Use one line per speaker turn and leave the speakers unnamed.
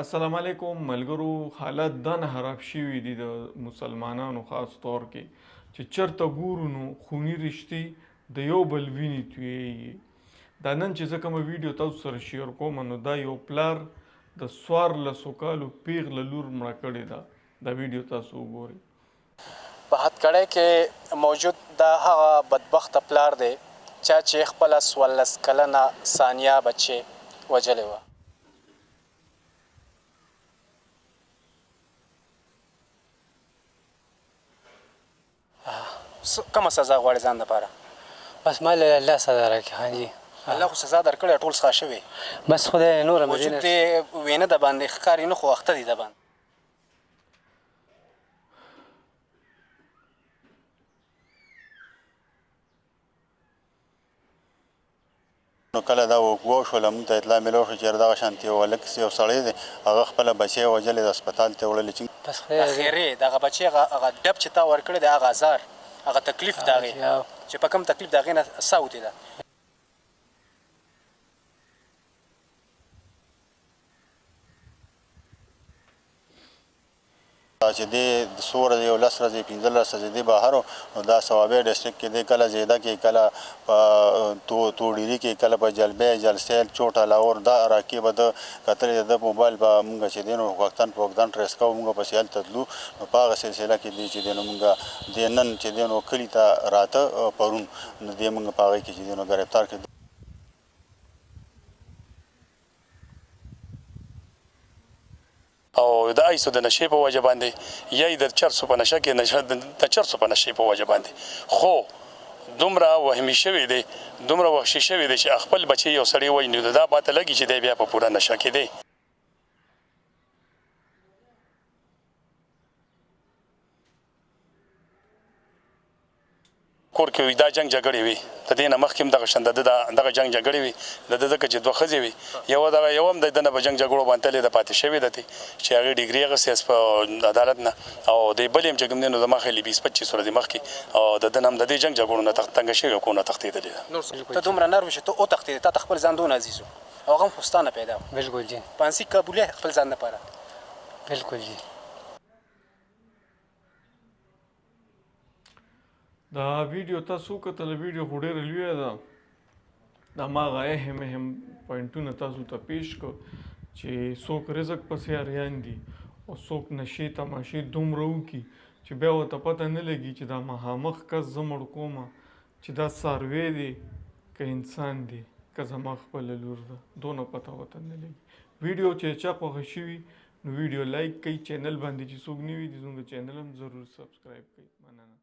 السلام علیکم ملګرو. حالات دانه خراب شوي دي د مسلمانانو خاص طور کې چې چرته ګورو نو خوني رشتې د یو بل وینې تویېږي. دا نن چې زه کومه ویډیو تاسو سره شیر کوم نو دا یو پلار د 14 کالو پیغله لور مړه کړې ده. دا ویډیو تاسو وګورئ.
په هتکړۍ کې موجود دا هغه بدبخته پلار دی چې خپله 14 کلنه ثانیه بچې وجلې وه. کومه سزا غواړې ځان دپاره؟
بس ما له الله سزا راکړي حاجي.
الله خو سزا درکړې ټول څخه شوې.
بس خدای نوره
وجود دې وینه د باندې ښکاري نه خو اخته دي د باندې.
نو کله دا وشوله موږ ته اطلاع میلاو شوه چې دغه شانتې یو هلک یو سړی دی هغه خپله بچی یې وژلې د هسپتال ته یې وړلې چې
بس خدای
خیرې دغه بچی هغه ډب چې تا ورکړی دی هغه ازار هغه تکلیف د هغې چې په کوم تکلیف د هغې نه ساه وتېده.
چې دی د څو ورځې یو 10 ورځې 15 ورځې دی بهر و نو دا ثوابی ډسټرکټ کې دی کله زیده کې کله په توډیري کې کله په جلبې جلسیل چوټه لاور دا راکې به د کتلې د موبایل به مونږ چې دی نو وختن په وختن ټریس کوو مونږ پسې هلته تلو نو په هغه سلسله کې دی چې دی نو مونږ دی نن چې دی نو کلي ته راته پرون نو دی مونږ په هغې کې چې دی نو ګرفتار کړ.
او د ایسو د نشې په وجه باندې یا د چرسو په نشه کې د چرسو په نشې په وجه باندې خو دومره وهمي شوی دی دومره وحشي شوی دی چې خپل بچی یو سړی وژني نو دا باته لګي چې دی بیا په پوره نشه کې دی. کور کې دا جنګ جګړې وي د دې نه مخکې هم دغه شان دغه جنګ جګړې وي د ده ځکه چې دوه ښځې وي یو هم د ده نه په جنګ جګړو باندې تلې ده پاتې شوې ده چې هغې ډیګري اخیستې په عدالت نه او د بل هم چې کوم دی نو زما ښایي 20-25 ورځې مخکې او د ده نه هم د دې جنګ جګړو نه تنګه شوې او کونه تښتېدلې ده.
ته دومره نرم چې ته وتښتېدې تا ته خپل ځان دونه عزیز و او هغه هم خو ستا نه پیدا و.
بالکل جی
پانسي قبولی خپل ځان دپاره.
بالکل جی.
دا ویډیو تاسو کتل ویډیو خو ډېره لویه ده. د هماغه اهم پوینټونه تاسو ته پیش کړو چې څوک رزق پسې اریان دي او څوک نشې تماشې دومره وکړي چې بیا ورته پته نه لګي چې دا مخامخ کس زه مړ کومه چې دا څاروی دی که انسان دی که زما خپله لور ده دونه پته ورته نه لګي. ویډیو چې چا خوښه شوي نو ویډیو لایک کړئ. چینل باندې چې څوک نه وي د زموږ چینل هم ضرور سبسکرایب کړئ. مننه.